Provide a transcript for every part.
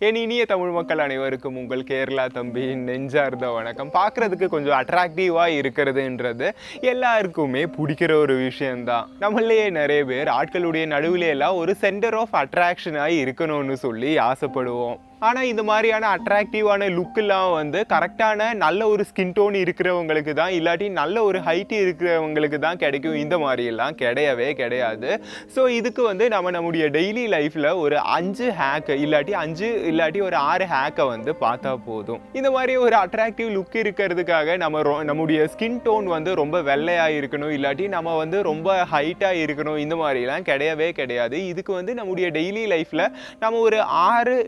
என் இனிய தமிழ் மக்கள் அனைவருக்கும் உங்கள் கேரளா தம்பியின் நெஞ்சார்ந்த வணக்கம். பார்க்குறதுக்கு கொஞ்சம் அட்ராக்டிவாக இருக்கிறதுன்றது எல்லாருக்குமே பிடிக்கிற ஒரு விஷயந்தான். நம்மளையே நிறைய பேர் ஆட்களுடைய நடுவிலே எல்லாம் ஒரு சென்டர் ஆஃப் அட்ராக்ஷனாக இருக்கணும்னு சொல்லி ஆசைப்படுவோம். ஆனால் இந்த மாதிரியான அட்ராக்டிவான லுக்கெல்லாம் வந்து கரெக்டான நல்ல ஒரு ஸ்கின் டோன் இருக்கிறவங்களுக்கு தான், இல்லாட்டி நல்ல ஒரு ஹைட்டு இருக்கிறவங்களுக்கு தான் கிடைக்கும். இந்த மாதிரியெல்லாம் கிடையவே கிடையாது. ஸோ இதுக்கு வந்து நம்முடைய டெய்லி லைஃப்பில் ஒரு 5 ஹேக்கு இல்லாட்டி ஒரு 6 ஹேக்கை வந்து பார்த்தா போதும். இந்த மாதிரி ஒரு அட்ராக்டிவ் லுக் இருக்கிறதுக்காக நம்முடைய ஸ்கின் டோன் வந்து ரொம்ப வெள்ளையாக இருக்கணும், இல்லாட்டி நம்ம வந்து ரொம்ப ஹைட்டாக இருக்கணும், இந்த மாதிரிலாம் கிடையவே கிடையாது. இதுக்கு வந்து நம்முடைய டெய்லி லைஃப்பில் நம்ம ஒரு 6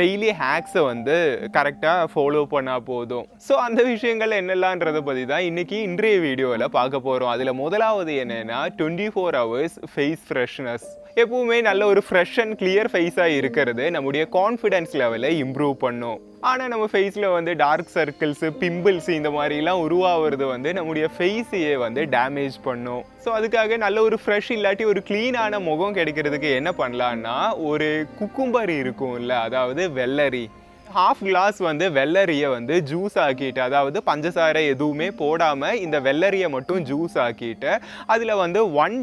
டெய்லி ஹேக்ஸை வந்து கரெக்டாக ஃபாலோ பண்ணால் போதும். ஸோ அந்த விஷயங்கள் என்னெல்லாம்ன்றதை பற்றி தான் இன்றைய வீடியோவில் பார்க்க போகிறோம். அதில் முதலாவது என்னென்னா 24 hours ஃபேஸ் ஃப்ரெஷ்னஸ். எப்பவுமே நல்ல ஒரு ஃப்ரெஷ் அண்ட் கிளியர் ஃபேஸாக இருக்கிறது நம்முடைய கான்ஃபிடென்ஸ் லெவலை இம்ப்ரூவ் பண்ணும். ஆனால் நம்ம ஃபேஸில் வந்து டார்க் சர்க்கிள்ஸு, பிம்பிள்ஸ் இந்த மாதிரிலாம் உருவாகிறது வந்து நம்முடைய ஃபேஸையே வந்து டேமேஜ் பண்ணும். ஸோ அதுக்காக நல்ல ஒரு ஃப்ரெஷ் இல்லாட்டி ஒரு க்ளீனான முகம் கிடைக்கிறதுக்கு என்ன பண்ணலான்னா, ஒரு குக்கும்பர் இருக்கும் இல்லை, அதாவது வெள்ளரி, ½ கிளாஸ் வந்து வெள்ளரியை வந்து ஜூஸ் ஆக்கிட்டு, அதாவது பஞ்சசாரை எதுவுமே போடாமல் இந்த வெள்ளரியை மட்டும் ஜூஸ் ஆக்கிட்டு அதில் வந்து 1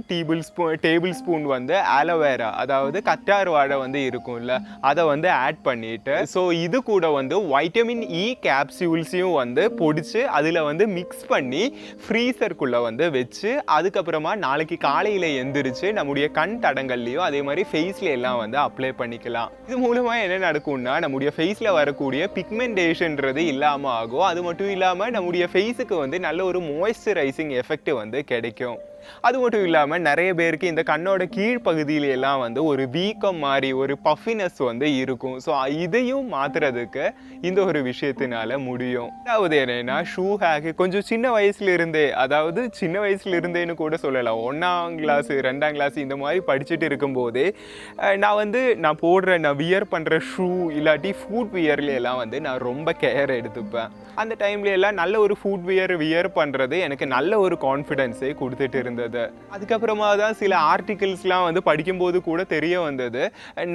டேபிள் ஸ்பூன் வந்து ஆலோவேரா, அதாவது கറ്റാர் வாழை வந்து இருக்கும்ல, அதை வந்து ஆட் பண்ணிட்டு, ஸோ இது கூட வந்து வைட்டமின் இ கேப்சியூல்ஸையும் வந்து பொடிச்சு அதில் வந்து மிக்ஸ் பண்ணி ஃப்ரீசருக்குள்ளே வந்து வச்சு, அதுக்கப்புறமா நாளைக்கு காலையில் எந்திரிச்சு நம்முடைய கண் தடங்கள்லையும் அதே மாதிரி ஃபேஸ்ல எல்லாம் வந்து அப்ளை பண்ணிக்கலாம். இது மூலமாக என்ன நடக்கும்னா, நம்முடைய ஃபேஸில் வரக்கூடிய பிக்மெண்டேஷன்றது இல்லாமல் ஆகும். அது மட்டும் இல்லாமல் நம்முடைய ஃபேஸுக்கு வந்து நல்ல ஒரு மாய்ஸ்சரைசிங் எஃபெக்ட் வந்து கிடைக்கும். அது மட்டும் இல்லாமல் நிறைய பேருக்கு இந்த கண்ணோட கீழ்ப்பகுதியில எல்லாம் வந்து ஒரு வீக்கம் மாதிரி ஒரு பஃபினஸ் வந்து இருக்கும். ஸோ இதையும் மாற்றுறதுக்கு இந்த ஒரு விஷயத்தினால முடியும். அதாவது என்னன்னா, ஷூ ஹேக்கு கொஞ்சம் சின்ன வயசுல இருந்தேன்னு கூட சொல்லலாம். 1ஆம் கிளாஸ் 2ஆம் கிளாஸ் இந்த மாதிரி படிச்சுட்டு இருக்கும்போதே நான் வியர் பண்ணுற ஷூ இல்லாட்டி ஃபுட் வியர்ல எல்லாம் வந்து நான் ரொம்ப கேர் எடுத்துப்பேன். அந்த டைம்ல எல்லாம் நல்ல ஒரு ஃபுட் வியர் பண்ணுறது எனக்கு நல்ல ஒரு கான்ஃபிடென்ஸை கொடுத்துட்டு இருந்தது. அதுக்கப்புறமா தான் சில ஆர்டிகிள்ஸ்லாம் வந்து படிக்கும்போது கூட தெரிய வந்தது,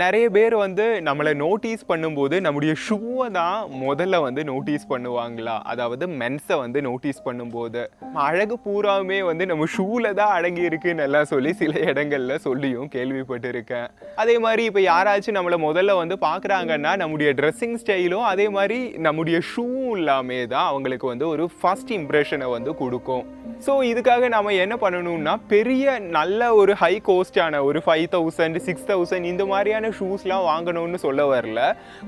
நிறைய பேர் வந்து நம்மளை நோட்டீஸ் பண்ணும்போது நம்முடைய ஷூவை தான் முதல்ல வந்து நோட்டீஸ் பண்ணுவாங்களா, அதாவது மென்ஸை வந்து நோட்டீஸ் பண்ணும்போது அழகு பூராவுமே வந்து நம்ம ஷூவில் தான் அடங்கி இருக்குன்னு எல்லாம் சொல்லி சில இடங்கள்ல சொல்லியும் கேள்விப்பட்டிருக்கேன். அதே மாதிரி இப்போ யாராச்சும் நம்மளை முதல்ல வந்து பார்க்குறாங்கன்னா நம்முடைய ட்ரெஸ்ஸிங் ஸ்டைலும் அதே மாதிரி நம்முடைய ஷூ இல்லாமே தான் அவங்களுக்கு வந்து ஒரு ஃபர்ஸ்ட் இம்ப்ரெஷனை வந்து கொடுக்கும். ஸோ இதுக்காக நம்ம என்ன பண்ணணும்னா, பெரிய நல்ல ஒரு ஹை கோஸ்டான ஒரு 5000 6000 இந்த மாதிரியான ஷூஸ்லாம் வாங்கணும்னு சொல்ல வரல.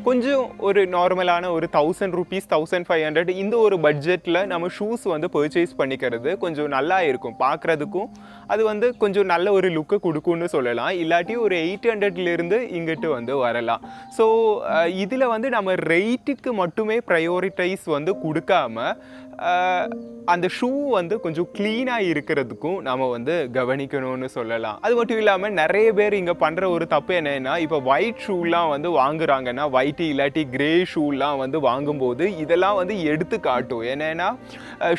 கொஞ்சம் ஒரு நார்மலான ஒரு 1000 rupees 1500 இந்த ஒரு பட்ஜெட்டில் நம்ம ஷூஸ் வந்து பர்ச்சேஸ் பண்ணிக்கிறது கொஞ்சம் நல்லா இருக்கும். பார்க்குறதுக்கும் அது வந்து கொஞ்சம் நல்ல ஒரு லுக்கு கொடுக்கும்னு சொல்லலாம். இல்லாட்டி ஒரு 800லேருந்து இங்கிட்டு வந்து வரலாம். ஸோ இதில் வந்து நம்ம ரேட்டுக்கு மட்டுமே ப்ரையோரிட்டைஸ் வந்து கொடுக்காம அந்த ஷூ வந்து கொஞ்சம் க்ளீனாக இருக்கிறதுக்கும் நம்ம வந்து கவனிக்கணும்னு சொல்லலாம். அது மட்டும் இல்லாமல் நிறைய பேர் இங்கே பண்ணுற ஒரு தப்பு என்னன்னா, இப்போ ஒயிட் ஷூலாம் வந்து வாங்குறாங்கன்னா, ஒயிட் இல்லாட்டி கிரே ஷூலாம் வந்து வாங்கும்போது இதெல்லாம் வந்து எடுத்து காட்டும். என்னன்னா,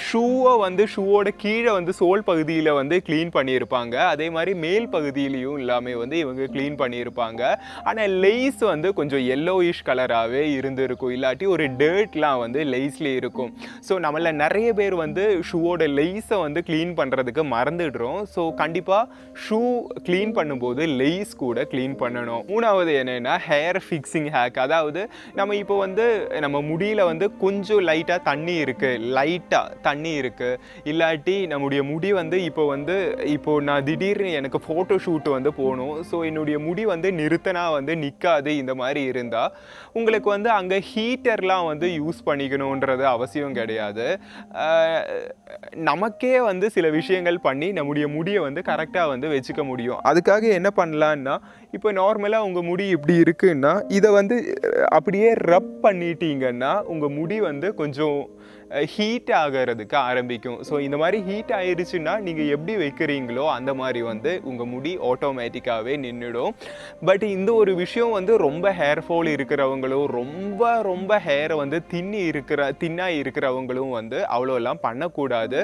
ஷூவோட கீழே வந்து சோல் பகுதியில் வந்து க்ளீன் பண்ணியிருப்பாங்க, அதே மாதிரி மேல் பகுதியிலையும் எல்லாமே வந்து இவங்க க்ளீன் பண்ணியிருப்பாங்க. ஆனால் லேஸ் வந்து கொஞ்சம் yellowish கலராகவே இருந்திருக்கும், இல்லாட்டி ஒரு டர்ட்லாம் வந்து லேஸ்லேயே இருக்கும். ஸோ நம்மள நிறைய பேர் வந்து ஷூவோட லேஸை வந்து க்ளீன் பண்ணுறதுக்கு மறந்துடுறோம். ஸோ கண்டிப்பாக ஷூ க்ளீன் பண்ணும்போது லேஸ் கூட க்ளீன் பண்ணணும். மூணாவது என்னென்னா, ஹேர் ஃபிக்ஸிங் ஹேக். அதாவது நம்ம இப்போ வந்து நம்ம முடியில் வந்து கொஞ்சம் லைட்டாக தண்ணி இருக்குது, இல்லாட்டி நம்முடைய முடி வந்து இப்போ நான் திடீர்னு எனக்கு ஃபோட்டோ ஷூட் வந்து போகணும், ஸோ என்னுடைய முடி வந்து நிறுத்தினா வந்து நிற்காது, இந்த மாதிரி இருந்தால் உங்களுக்கு வந்து அங்கே ஹீட்டர்லாம் வந்து யூஸ் பண்ணிக்கணுன்றது அவசியம் கிடையாது. நமக்கே வந்து சில விஷயங்கள் பண்ணி நம்முடைய முடியை வந்து கரெக்டாக வந்து வச்சுக்க முடியும். அதுக்காக என்ன பண்ணலான்னா, இப்போ நார்மலாக உங்கள் முடி இப்படி இருக்குன்னா இதை வந்து அப்படியே ரப் பண்ணிட்டீங்கன்னா உங்கள் முடி வந்து கொஞ்சம் ஹீட் ஆகிறதுக்கு ஆரம்பிக்கும். ஸோ இந்த மாதிரி ஹீட் ஆயிடுச்சுன்னா நீங்கள் எப்படி வைக்கிறீங்களோ அந்த மாதிரி வந்து உங்கள் முடி ஆட்டோமேட்டிக்காகவே நின்றுடும். பட் இந்த ஒரு விஷயம் வந்து ரொம்ப ஹேர் ஃபால் இருக்கிறவங்களும் ரொம்ப ரொம்ப ஹேரை வந்து தின்னாக இருக்கிறவங்களும் வந்து அவ்வளோலாம் பண்ணக்கூடாது.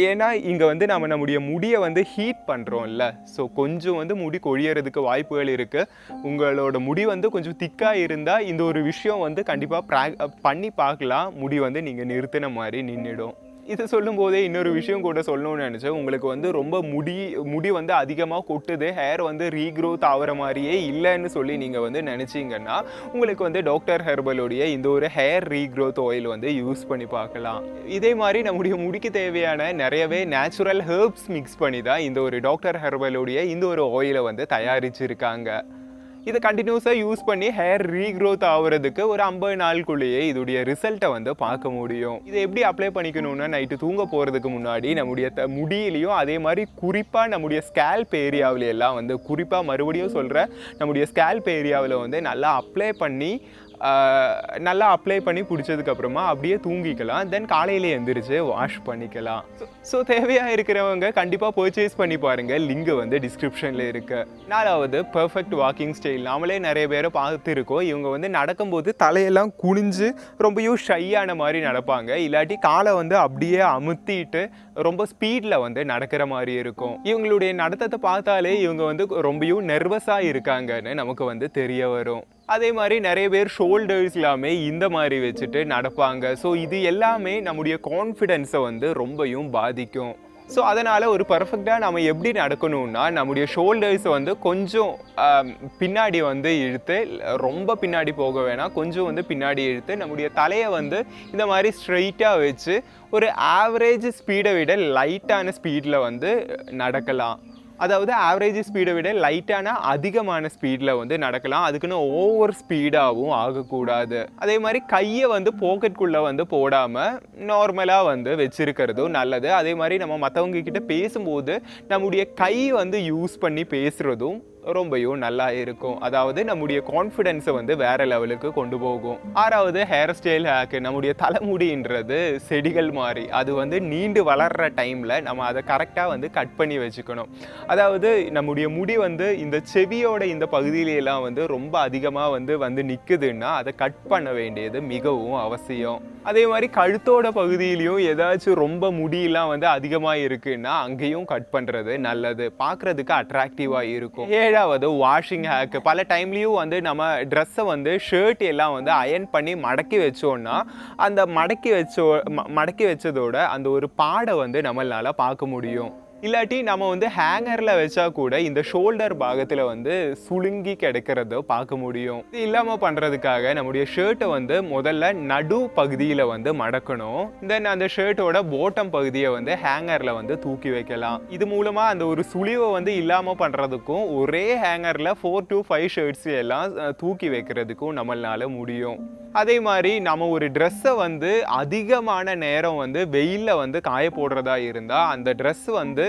ஏன்னா இங்கே வந்து நம்முடைய முடியை வந்து ஹீட் பண்ணுறோம்ல, ஸோ கொஞ்சம் வந்து முடி கொழியறதுக்கு வாய்ப்புகள் விஷயங்கள் இருக்குது. உங்களோட முடி வந்து கொஞ்சம் திக்காக இருந்தால் இந்த ஒரு விஷயம் வந்து கண்டிப்பாக பண்ணி பார்க்கலாம். முடி வந்து நீங்கள் நிறுத்தின மாதிரி நின்றுடும். இதை சொல்லும்போதே இன்னொரு விஷயம் கூட சொல்லணும்னு நினச்சேன். உங்களுக்கு வந்து ரொம்ப முடி வந்து அதிகமாக கொட்டுது, ஹேர் வந்து ரீக்ரோத் ஆகிற மாதிரியே இல்லைன்னு சொல்லி நீங்கள் வந்து நினச்சிங்கன்னா உங்களுக்கு வந்து டாக்டர் ஹெர்பலுடைய இந்த ஒரு ஹேர் ரீக்ரோத் ஆயில் வந்து யூஸ் பண்ணி பார்க்கலாம். இதே மாதிரி நம்முடைய முடிக்கு தேவையான நிறையவே நேச்சுரல் ஹெர்ப்ஸ் மிக்ஸ் பண்ணி தான் இந்த ஒரு டாக்டர் ஹெர்பலுடைய இந்த ஒரு ஆயிலை வந்து தயாரிச்சிருக்காங்க. இதை கண்டினியூஸாக யூஸ் பண்ணி ஹேர் ரீக்ரோத் ஆகுறதுக்கு ஒரு 50 நாளுக்குள்ளேயே இதோடைய ரிசல்ட்டை வந்து பார்க்க முடியும். இதை எப்படி அப்ளை பண்ணிக்கணும்னா, நைட்டு தூங்க போகிறதுக்கு முன்னாடி நம்முடைய முடியிலையும் அதே மாதிரி குறிப்பாக நம்முடைய ஸ்கேல்ப் ஏரியாவிலையெல்லாம் வந்து குறிப்பாக மறுபடியும் சொல்கிறேன், நம்முடைய ஸ்கேல்ப் ஏரியாவில் வந்து நல்லா அப்ளை பண்ணி பிடிச்சதுக்கப்புறமா அப்படியே தூங்கிக்கலாம். தென் காலையில் எழுந்திரிச்சு வாஷ் பண்ணிக்கலாம். ஸோ தேவையாக இருக்கிறவங்க கண்டிப்பாக பர்ச்சேஸ் பண்ணி பாருங்கள். லிங்க் வந்து டிஸ்கிரிப்ஷனில் இருக்குது. 4வது பெர்ஃபெக்ட் வாக்கிங் ஸ்டைல். நாமளே நிறைய பேரை பார்த்துருக்கோம். இவங்க வந்து நடக்கும்போது தலையெல்லாம் குனிஞ்சு ரொம்பவும் ஷையான மாதிரி நடப்பாங்க. இல்லாட்டி காலை வந்து அப்படியே அமுத்திட்டு ரொம்ப ஸ்பீடில் வந்து நடக்கிற மாதிரி இருக்கும். இவங்களுடைய நடத்தத்தை பார்த்தாலே இவங்க வந்து ரொம்பவும் நர்வஸாக இருக்காங்கன்னு நமக்கு வந்து தெரிய வரும். அதே மாதிரி நிறைய பேர் ஷோல்டர்ஸ் எல்லாமே இந்த மாதிரி வச்சுட்டு நடப்பாங்க. ஸோ இது எல்லாமே நம்முடைய கான்ஃபிடென்ஸை வந்து ரொம்பவும் பாதிக்கும். ஸோ அதனால் ஒரு பர்ஃபெக்டாக நம்ம எப்படி நடக்கணும்னா, நம்முடைய ஷோல்டர்ஸை வந்து கொஞ்சம் பின்னாடி வந்து இழுத்து, ரொம்ப பின்னாடி போக வேணாம், கொஞ்சம் வந்து பின்னாடி இழுத்து நம்முடைய தலையை வந்து இந்த மாதிரி ஸ்ட்ரெயிட்டாக வச்சு ஒரு ஆவரேஜ் ஸ்பீடை விட லைட்டான ஸ்பீடில் வந்து நடக்கலாம். அதாவது ஆவரேஜ் ஸ்பீடை விட லைட்டான அதிகமான ஸ்பீடில் வந்து நடக்கலாம். அதுக்குன்னு ஓவர் ஸ்பீடாகவும் ஆகக்கூடாது. அதே மாதிரி கையை வந்து பாக்கெட்டுக்குள்ளே வந்து போடாமல் நார்மலாக வந்து வச்சுருக்கிறதும் நல்லது. அதே மாதிரி நம்ம மற்றவங்க கிட்ட பேசும்போது நம்முடைய கை வந்து யூஸ் பண்ணி பேசுகிறதும் ரொம்பவும் நல்லா இருக்கும். அதாவது நம்முடைய கான்ஃபிடென்ஸை வந்து வேற லெவலுக்கு கொண்டு போகும். 6வது ஹேர் ஸ்டைல் ஹேக்கு. நம்முடைய தலைமுடின்றது செடிகள் மாதிரி, அது வந்து நீண்டு வளர்கிற டைமில் நம்ம அதை கரெக்டாக வந்து கட் பண்ணி வச்சுக்கணும். அதாவது நம்முடைய முடி வந்து இந்த செவியோட இந்த பகுதியிலெல்லாம் வந்து ரொம்ப அதிகமாக வந்து நிற்குதுன்னா அதை கட் பண்ண வேண்டியது மிகவும் அவசியம். அதே மாதிரி கழுத்தோட பகுதியிலையும் ஏதாச்சும் ரொம்ப முடியெல்லாம் வந்து அதிகமாக இருக்குன்னா அங்கேயும் கட் பண்ணுறது நல்லது. பார்க்குறதுக்கு அட்ராக்டிவாக இருக்கும். 7வது வாஷிங் ஹேக்கு. பல டைம்லேயும் வந்து நம்ம ட்ரெஸ்ஸை வந்து ஷர்ட் எல்லாம் வந்து அயன் பண்ணி மடக்கி வச்சோன்னா அந்த மடக்கி வச்சதோட அந்த ஒரு பாடை வந்து நம்மளால் பார்க்க முடியும். இல்லாட்டி நம்ம வந்து ஹேங்கரில் வச்சா கூட இந்த ஷோல்டர் பாகத்தில் வந்து சுளுங்கி கிடக்கிறத பார்க்க முடியும். இது இல்லாமல் பண்ணுறதுக்காக நம்முடைய ஷர்ட்டை வந்து முதல்ல நடு பகுதியில் வந்து மடக்கணும். தென் அந்த ஷர்ட்டோட பாட்டம் பகுதியை வந்து ஹேங்கரில் வந்து தூக்கி வைக்கலாம். இது மூலமாக அந்த ஒரு சுழிவை வந்து இல்லாமல் பண்ணுறதுக்கும் ஒரே ஹேங்கரில் 4 to 5 ஷர்ட்ஸ் எல்லாம் தூக்கி வைக்கிறதுக்கும் நம்மளால முடியும். அதே மாதிரி நம்ம ஒரு ட்ரெஸ்ஸை வந்து அதிகமான நேரம் வந்து வெயிலில் வந்து காய போடுறதா இருந்தால் அந்த ட்ரெஸ் வந்து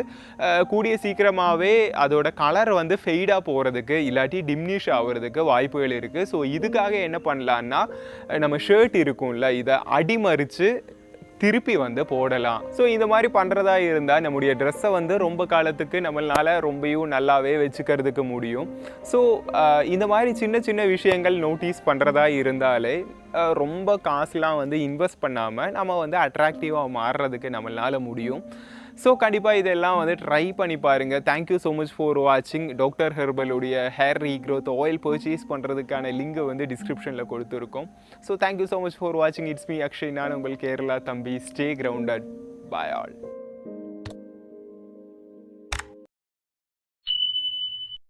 கூடிய சீக்கிரமாகவே அதோட கலர் வந்து ஃபெய்டாக போகிறதுக்கு இல்லாட்டி டிம்னிஷ் ஆகிறதுக்கு வாய்ப்புகள் இருக்குது. ஸோ இதுக்காக என்ன பண்ணலான்னா, நம்ம ஷர்ட் இருக்கும்ல, இதை அடிமறித்து திருப்பி வந்து போடலாம். ஸோ இந்த மாதிரி பண்ணுறதா இருந்தால் நம்முடைய ட்ரெஸ்ஸை வந்து ரொம்ப காலத்துக்கு நம்மளால் ரொம்பவும் நல்லாவே வச்சுக்கிறதுக்கு முடியும். ஸோ இந்த மாதிரி சின்ன சின்ன விஷயங்கள் நோட்டீஸ் பண்ணுறதா இருந்தாலே ரொம்ப காசுலாம் வந்து இன்வெஸ்ட் பண்ணாமல் நம்ம வந்து அட்ராக்டிவாக மாறுறதுக்கு நம்மளால் முடியும். ஸோ கண்டிப்பாக இதெல்லாம் வந்து ட்ரை பண்ணி பாருங்கள். தேங்க்யூ ஸோ மச் ஃபார் வாட்சிங். டாக்டர் ஹெர்பலுடைய ஹேர் ரீக்ரோத் ஆயில் பர்ச்சேஸ் பண்ணுறதுக்கான லிங்கை வந்து டிஸ்கிரிப்ஷனில் கொடுத்துருக்கோம். So thank you so much for வாட்சிங். It's me Akshay. நான் உங்கள் கேரளா தம்பி. Stay grounded. Bye all.